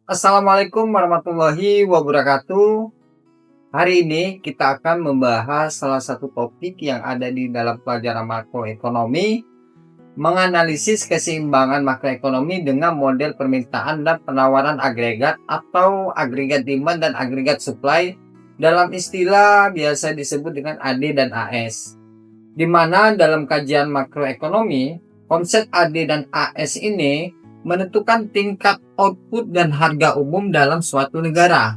Assalamualaikum warahmatullahi wabarakatuh. Hari ini kita akan membahas salah satu topik yang ada di dalam pelajaran makroekonomi, menganalisis keseimbangan makroekonomi dengan model permintaan dan penawaran agregat atau agregat demand dan agregat supply, dalam istilah biasa disebut dengan AD dan AS. Di mana dalam kajian makroekonomi, konsep AD dan AS ini menentukan tingkat output dan harga umum dalam suatu negara.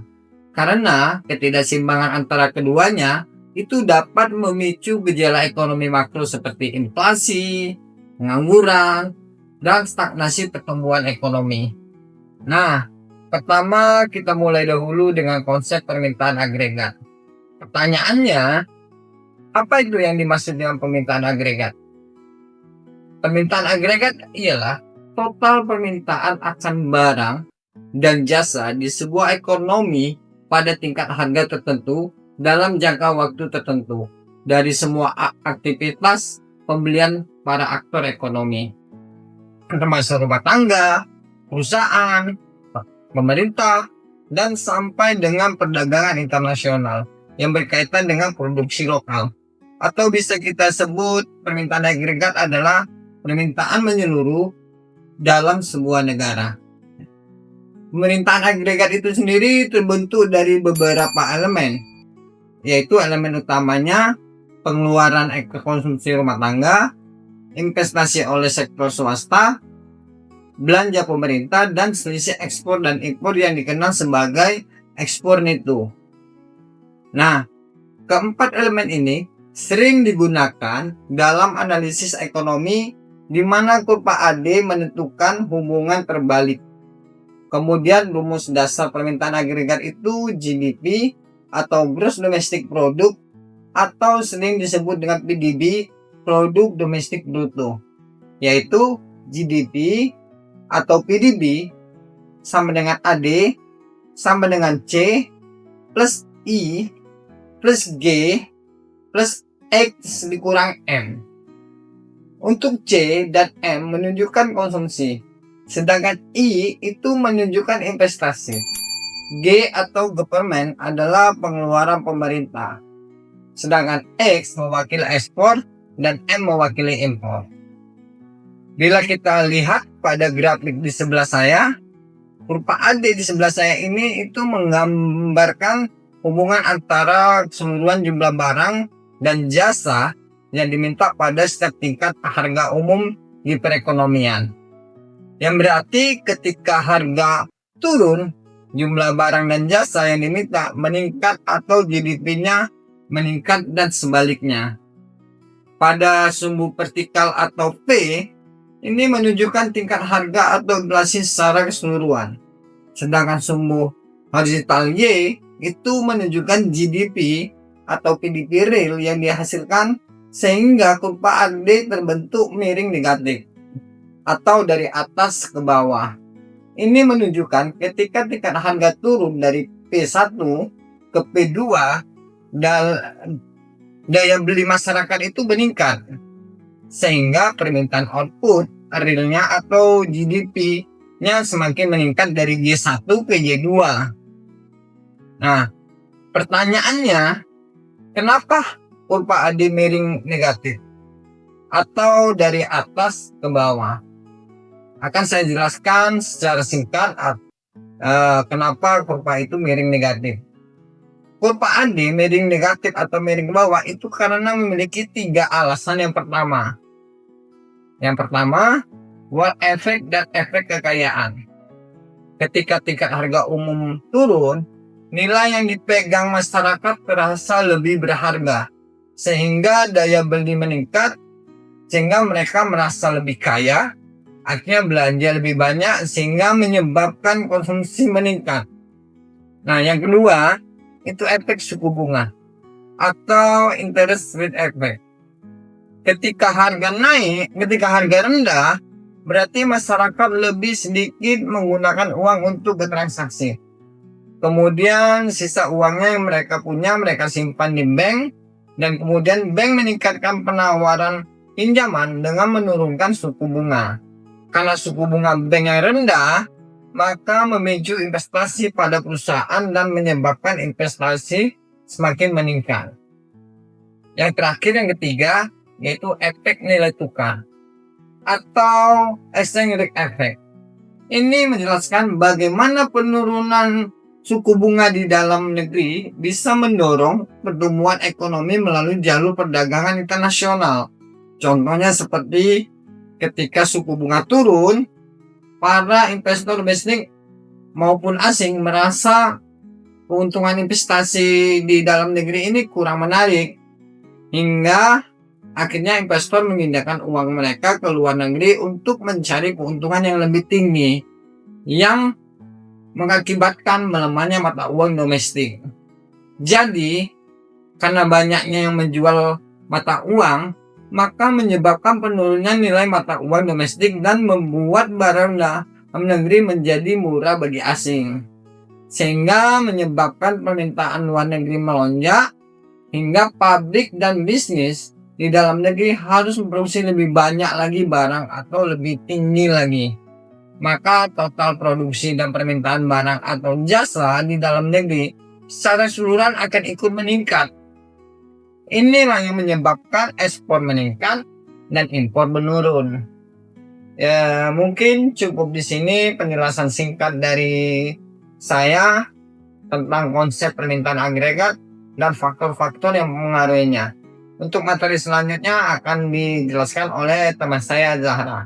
Karena ketidakseimbangan antara keduanya itu dapat memicu gejala ekonomi makro seperti inflasi, pengangguran, dan stagnasi pertumbuhan ekonomi. Nah, pertama kita mulai dahulu dengan konsep permintaan agregat. Pertanyaannya, apa itu yang dimaksud dengan permintaan agregat? Permintaan agregat ialah total permintaan akan barang dan jasa di sebuah ekonomi pada tingkat harga tertentu dalam jangka waktu tertentu dari semua aktivitas pembelian para aktor ekonomi, termasuk rumah tangga, perusahaan, pemerintah, dan sampai dengan perdagangan internasional yang berkaitan dengan produksi lokal. Atau bisa kita sebut permintaan agregat adalah permintaan menyeluruh dalam sebuah negara. Permintaan agregat itu sendiri terbentuk dari beberapa elemen, yaitu elemen utamanya pengeluaran konsumsi rumah tangga, investasi oleh sektor swasta, belanja pemerintah, dan selisih ekspor dan impor yang dikenal sebagai ekspor neto. Nah, keempat elemen ini sering digunakan dalam analisis ekonomi di mana kurva AD menentukan hubungan terbalik. Kemudian rumus dasar permintaan agregat itu GDP atau Gross Domestic Product, atau sering disebut dengan PDB, Produk Domestik Bruto, yaitu GDP atau PDB sama dengan AD sama dengan C plus I plus G plus X dikurang M. Untuk C dan M menunjukkan konsumsi, sedangkan I itu menunjukkan investasi. G atau government adalah pengeluaran pemerintah, sedangkan X mewakili ekspor dan M mewakili impor. Bila kita lihat pada grafik di sebelah saya, kurva AD di sebelah saya ini itu menggambarkan hubungan antara keseluruhan jumlah barang dan jasa yang diminta pada setiap tingkat harga umum di perekonomian. Yang berarti ketika harga turun, jumlah barang dan jasa yang diminta meningkat atau GDP-nya meningkat dan sebaliknya. Pada sumbu vertikal atau P, ini menunjukkan tingkat harga atau inflasi secara keseluruhan. Sedangkan sumbu horizontal Y itu menunjukkan GDP atau PDB real yang dihasilkan, sehingga kurva AD terbentuk miring negatif atau dari atas ke bawah. Ini menunjukkan ketika tingkat harga turun dari P1 ke P2 dan daya beli masyarakat itu meningkat, sehingga permintaan output realnya atau GDP-nya semakin meningkat dari G1 ke G2. Nah, pertanyaannya, kenapa kurva AD miring negatif atau dari atas ke bawah? Akan saya jelaskan secara singkat kenapa kurva itu miring negatif. Kurva AD miring negatif atau miring ke bawah itu karena memiliki 3 alasan. Yang pertama, Wall efek dan efek kekayaan. Ketika tingkat harga umum turun, nilai yang dipegang masyarakat terasa lebih berharga, sehingga daya beli meningkat, sehingga mereka merasa lebih kaya, akhirnya belanja lebih banyak, sehingga menyebabkan konsumsi meningkat. Nah, yang kedua itu efek suku bunga atau interest rate effect. Ketika harga naik, ketika harga rendah, berarti masyarakat lebih sedikit menggunakan uang untuk bertransaksi. Kemudian sisa uangnya yang mereka punya mereka simpan di bank, dan kemudian bank meningkatkan penawaran pinjaman dengan menurunkan suku bunga. Karena suku bunga bank yang rendah, maka memicu investasi pada perusahaan dan menyebabkan investasi semakin meningkat. Yang terakhir, yang ketiga, yaitu efek nilai tukar atau exchange rate effect. Ini menjelaskan bagaimana penurunan suku bunga di dalam negeri bisa mendorong pertumbuhan ekonomi melalui jalur perdagangan internasional. Contohnya seperti ketika suku bunga turun, para investor domestik maupun asing merasa keuntungan investasi di dalam negeri ini kurang menarik, hingga akhirnya investor memindahkan uang mereka ke luar negeri untuk mencari keuntungan yang lebih tinggi, yang mengakibatkan melemahnya mata uang domestik. Jadi, karena banyaknya yang menjual mata uang, maka menyebabkan penurunan nilai mata uang domestik dan membuat barang dalam negeri menjadi murah bagi asing, sehingga menyebabkan permintaan luar negeri melonjak, hingga pabrik dan bisnis di dalam negeri harus memproduksi lebih banyak lagi barang atau lebih tinggi lagi. Maka total produksi dan permintaan barang atau jasa di dalam negeri secara keseluruhan akan ikut meningkat. Inilah yang menyebabkan ekspor meningkat dan impor menurun. Ya, mungkin cukup di sini penjelasan singkat dari saya tentang konsep permintaan agregat dan faktor-faktor yang mengaruhinya. Untuk materi selanjutnya akan dijelaskan oleh teman saya, Zahra.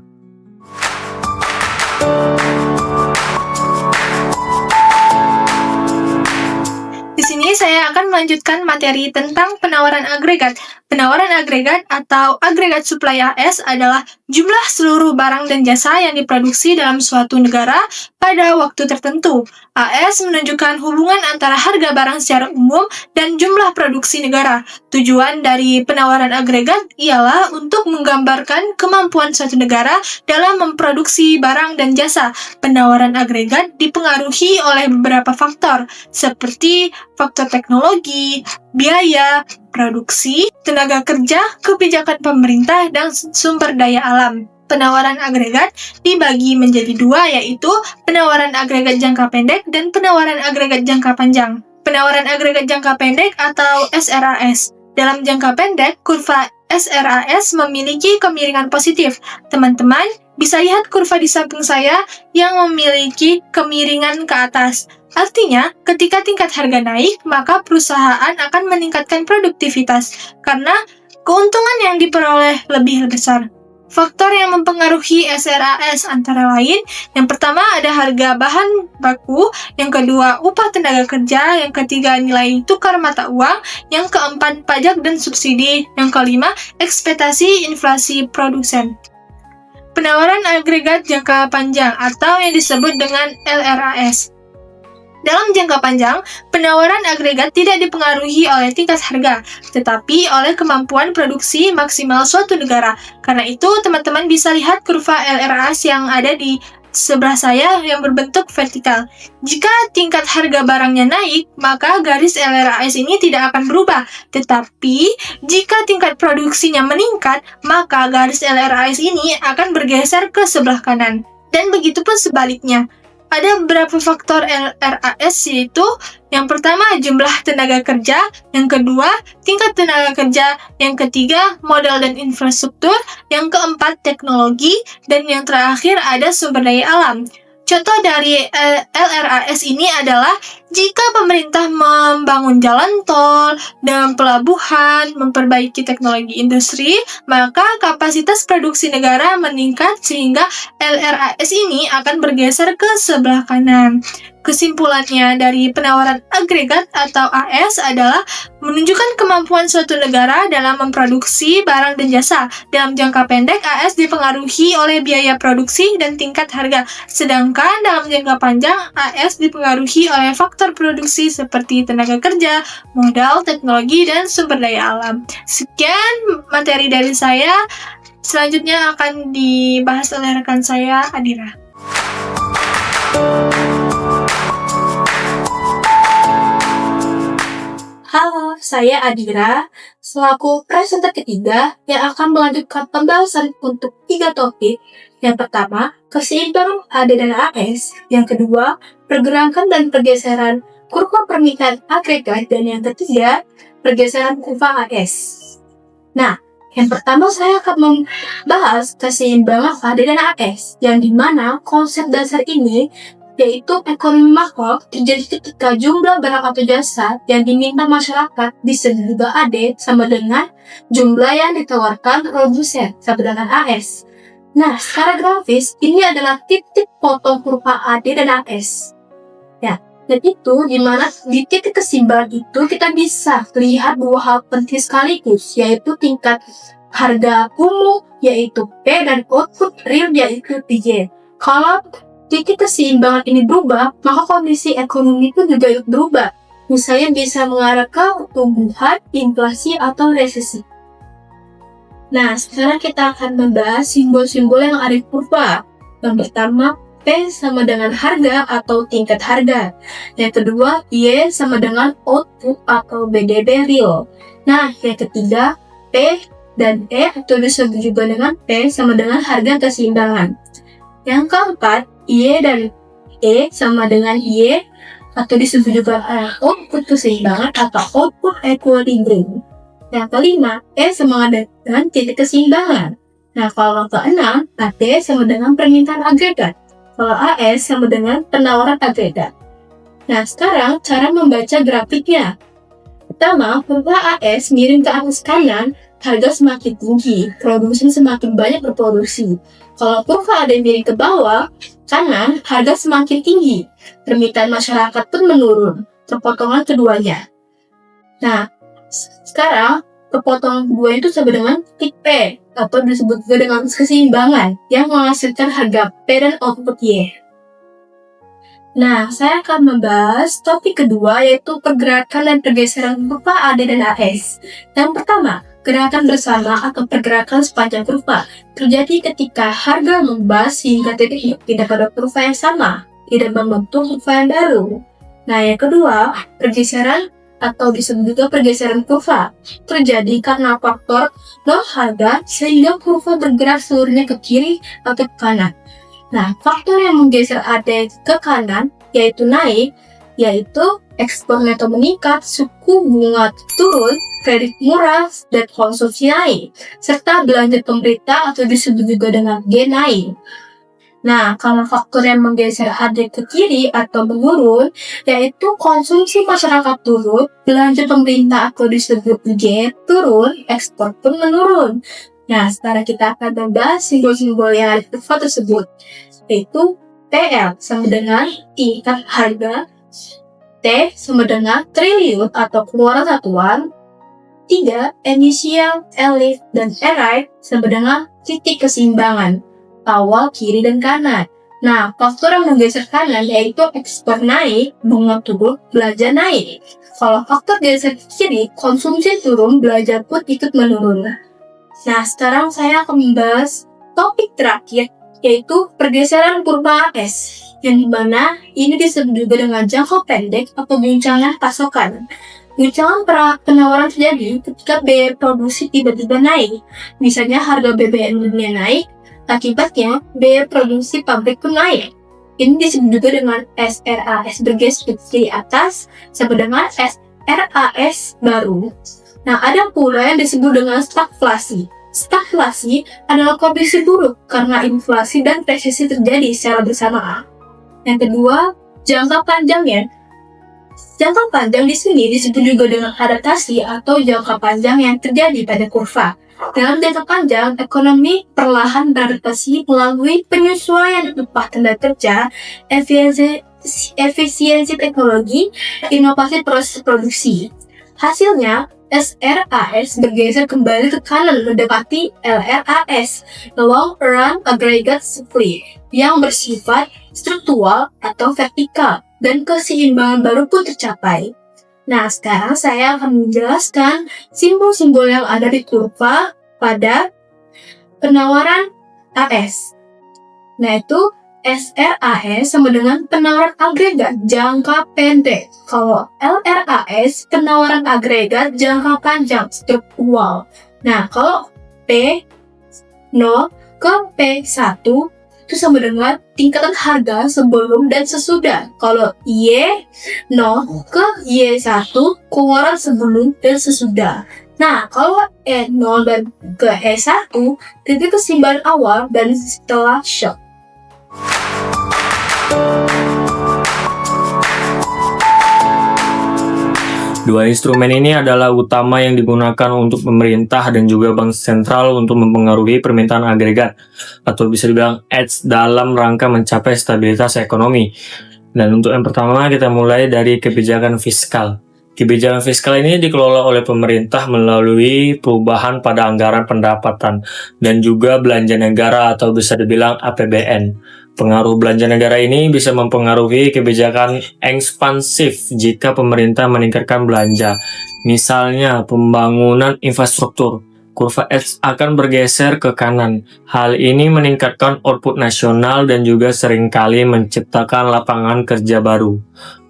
Di sini saya akan melanjutkan materi tentang penawaran agregat. Penawaran agregat atau agregat supply AS adalah jumlah seluruh barang dan jasa yang diproduksi dalam suatu negara pada waktu tertentu. AS menunjukkan hubungan antara harga barang secara umum dan jumlah produksi negara. Tujuan dari penawaran agregat ialah untuk menggambarkan kemampuan suatu negara dalam memproduksi barang dan jasa. Penawaran agregat dipengaruhi oleh beberapa faktor, seperti faktor teknologi, biaya, produksi, tenaga kerja, kebijakan pemerintah, dan sumber daya alam. Penawaran agregat dibagi menjadi dua, yaitu penawaran agregat jangka pendek dan penawaran agregat jangka panjang. Penawaran agregat jangka pendek atau SRAS. Dalam jangka pendek, kurva SRAS memiliki kemiringan positif. Teman-teman bisa lihat kurva di samping saya yang memiliki kemiringan ke atas. Artinya, ketika tingkat harga naik, maka perusahaan akan meningkatkan produktivitas karena keuntungan yang diperoleh lebih besar. Faktor yang mempengaruhi SRAS antara lain, yang pertama ada harga bahan baku, yang kedua upah tenaga kerja, yang ketiga nilai tukar mata uang, yang keempat pajak dan subsidi, yang kelima ekspektasi inflasi produsen. Penawaran agregat jangka panjang atau yang disebut dengan LRAS. Dalam jangka panjang, penawaran agregat tidak dipengaruhi oleh tingkat harga, tetapi oleh kemampuan produksi maksimal suatu negara. Karena itu, teman-teman bisa lihat kurva LRAS yang ada di sebelah saya yang berbentuk vertikal. Jika tingkat harga barangnya naik, maka garis LRAS ini tidak akan berubah. Tetapi, jika tingkat produksinya meningkat, maka garis LRAS ini akan bergeser ke sebelah kanan. Dan begitu pun sebaliknya. Ada beberapa faktor LRAS, yaitu yang pertama jumlah tenaga kerja, yang kedua tingkat tenaga kerja, yang ketiga modal dan infrastruktur, yang keempat teknologi, dan yang terakhir ada sumber daya alam. Contoh dari LRAS ini adalah jika pemerintah membangun jalan tol dan pelabuhan, memperbaiki teknologi industri, maka kapasitas produksi negara meningkat sehingga LRAS ini akan bergeser ke sebelah kanan. Kesimpulannya dari penawaran agregat atau AS adalah menunjukkan kemampuan suatu negara dalam memproduksi barang dan jasa. Dalam jangka pendek, AS dipengaruhi oleh biaya produksi dan tingkat harga. Sedangkan dalam jangka panjang, AS dipengaruhi oleh faktor produksi seperti tenaga kerja, modal, teknologi, dan sumber daya alam. Sekian materi dari saya. Selanjutnya akan dibahas oleh rekan saya, Adira. Halo, saya Adira, selaku presenter ketiga yang akan melanjutkan pembahasan untuk 3 topik. Yang pertama, keseimbangan AD dan AS. Yang kedua, pergerakan dan pergeseran kurva permintaan agregat. Dan yang ketiga, pergeseran kurva AS. Nah, yang pertama saya akan membahas keseimbangan AD dan AS, yang dimana konsep dasar ini yaitu ekonomi makro terjadi ketika jumlah barang atau jasa yang diminta masyarakat disebut juga AD sama dengan jumlah yang ditawarkan produsen sama dengan AS. Nah, secara grafis ini adalah titik potong kurva AD dan AS. Ya, dan itu dimana di titik keseimbangan itu kita bisa lihat dua hal penting sekaligus, yaitu tingkat harga umum yaitu P dan output real yaitu Y. Kalau titik keseimbangan ini berubah, maka kondisi ekonomi itu juga ikut berubah. Misalnya bisa mengarah ke pertumbuhan, inflasi, atau resesi. Nah, sekarang kita akan membahas simbol-simbol yang ada di kurva. Yang pertama, P sama dengan harga atau tingkat harga. Yang kedua, Y sama dengan output atau BDB real. Nah, yang ketiga, P dan E atau disebut juga dengan P sama dengan harga keseimbangan. Yang keempat, Y dan E sama dengan Y atau disebut juga output keseimbangan atau output equilibrium. Yang kelima, E sama dengan titik keseimbangan. Nah, kalau keenam, AD sama dengan permintaan agregat. Kalau AS sama dengan penawaran agregat. Nah, sekarang cara membaca grafiknya. Pertama, kurva AS miring ke atas kanan, harga semakin tinggi, produsen semakin banyak berproduksi. Kalau kurva AD miring ke bawah, kanan, harga semakin tinggi, permintaan masyarakat pun menurun, terpotongan keduanya. Nah, sekarang perpotongan kedua itu sama dengan titik P, atau disebut juga dengan keseimbangan, yang menghasilkan harga P dan output Y. Nah, saya akan membahas topik kedua, yaitu pergerakan dan pergeseran kurva AD dan AS. Yang pertama, gerakan bersama atau pergerakan sepanjang kurva terjadi ketika harga membahas hingga titik tidak pada kurva yang sama, tidak membentuk kurva yang baru. Nah, yang kedua, pergeseran atau disebut juga pergeseran kurva terjadi karena faktor nol harga sehingga kurva bergerak seluruhnya ke kiri atau ke kanan. Nah, faktor yang menggeser AD ke kanan yaitu naik, yaitu ekspor neto meningkat, suku bunga turun, kredit murah, dan konsumsi naik, serta belanja pemerintah atau disebut juga dengan G naik. Nah, kalau faktor yang menggeser AD ke kiri atau menurun, yaitu konsumsi masyarakat turun, belanja pemerintah atau disebut G turun, ekspor pun menurun. Nah, sekarang kita akan membahas simbol-simbol yang ada di kurva tersebut, yaitu TL sama dengan tingkat harga, T sama dengan triliun atau keluaran satuan, 3. Initial, elif, dan right sama dengan titik keseimbangan, awal, kiri, dan kanan. Nah, faktor yang menggeser kanan yaitu ekspor naik, bunga turun, belanja naik. Kalau faktor geser kiri, konsumsi turun, belanja pun ikut menurun. Nah, sekarang saya akan membahas topik terakhir, yaitu pergeseran kurva AS, yang dimana ini disebut juga dengan jangka pendek atau guncangan pasokan. Guncangan penawaran terjadi ketika biaya produksi tiba-tiba naik. Misalnya harga BBM dunia naik, akibatnya biaya produksi pabrik pun naik. Ini disebut juga dengan SRAS bergeser di atas sama dengan SRAS baru. Nah, ada pula yang disebut dengan stagflasi. Stagflasi adalah kondisi buruk karena inflasi dan resesi terjadi secara bersamaan. Yang kedua, jangka panjangnya. Jangka panjang di sini disebut juga dengan adaptasi atau jangka panjang yang terjadi pada kurva. Dalam jangka panjang, ekonomi perlahan beradaptasi melalui penyesuaian upah tenaga kerja, efisiensi teknologi, inovasi proses produksi. Hasilnya, SRAS bergeser kembali ke kanan mendekati LRAS, Long Run Aggregate Supply, yang bersifat struktural atau vertikal, dan keseimbangan baru pun tercapai. Nah, sekarang saya akan menjelaskan simbol-simbol yang ada di kurva pada penawaran AS. Nah, itu SRAS sama dengan penawaran agregat jangka pendek. Kalau LRAS penawaran agregat jangka panjang struktural. Nah, kalau P0 ke P1 itu sama dengan tingkatan harga sebelum dan sesudah. Kalau Y0 ke Y1 keluaran sebelum dan sesudah. Nah, kalau E0 dan ke E1 titik keseimbangan awal dan setelah shock. Dua instrumen ini adalah utama yang digunakan untuk pemerintah dan juga bank sentral untuk mempengaruhi permintaan agregat atau bisa dibilang edge dalam rangka mencapai stabilitas ekonomi. Dan untuk yang pertama kita mulai dari kebijakan fiskal. Kebijakan fiskal ini dikelola oleh pemerintah melalui perubahan pada anggaran pendapatan dan juga belanja negara atau bisa dibilang APBN. Pengaruh belanja negara ini bisa mempengaruhi kebijakan ekspansif jika pemerintah meningkatkan belanja. Misalnya pembangunan infrastruktur, kurva X akan bergeser ke kanan. Hal ini meningkatkan output nasional dan juga seringkali menciptakan lapangan kerja baru.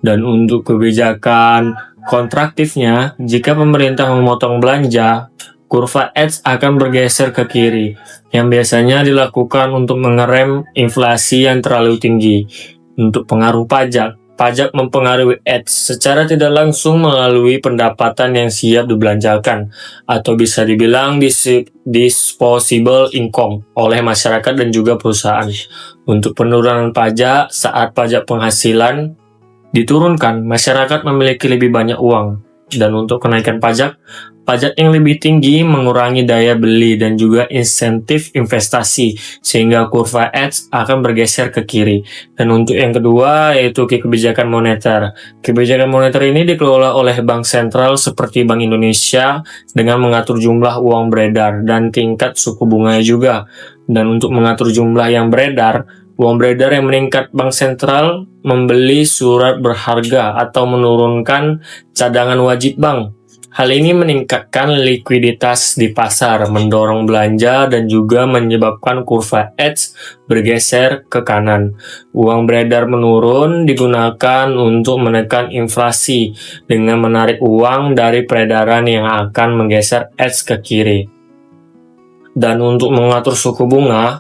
Dan untuk kebijakan kontraktifnya, jika pemerintah memotong belanja, kurva X akan bergeser ke kiri, yang biasanya dilakukan untuk mengerem inflasi yang terlalu tinggi. Untuk pengaruh pajak, pajak mempengaruhi X secara tidak langsung melalui pendapatan yang siap dibelanjakan, atau bisa dibilang disposable income oleh masyarakat dan juga perusahaan. Untuk penurunan pajak, saat pajak penghasilan diturunkan, masyarakat memiliki lebih banyak uang. Dan untuk kenaikan pajak yang lebih tinggi mengurangi daya beli dan juga insentif investasi, sehingga kurva X akan bergeser ke kiri. Dan untuk yang kedua yaitu kebijakan moneter. Kebijakan moneter ini dikelola oleh bank sentral seperti Bank Indonesia dengan mengatur jumlah uang beredar dan tingkat suku bunganya juga. Dan untuk mengatur jumlah yang beredar, uang beredar yang meningkat, bank sentral membeli surat berharga atau menurunkan cadangan wajib bank. Hal ini meningkatkan likuiditas di pasar, mendorong belanja dan juga menyebabkan kurva X bergeser ke kanan. Uang beredar menurun digunakan untuk menekan inflasi dengan menarik uang dari peredaran yang akan menggeser X ke kiri. Dan untuk mengatur suku bunga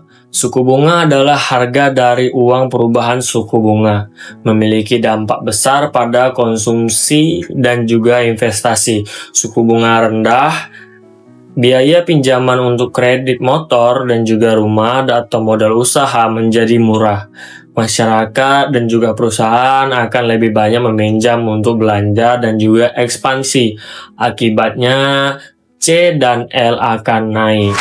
adalah harga dari uang perubahan suku bunga, memiliki dampak besar pada konsumsi dan juga investasi. Suku bunga rendah, biaya pinjaman untuk kredit motor dan juga rumah atau modal usaha menjadi murah. Masyarakat dan juga perusahaan akan lebih banyak meminjam untuk belanja dan juga ekspansi. Akibatnya, C dan L akan naik.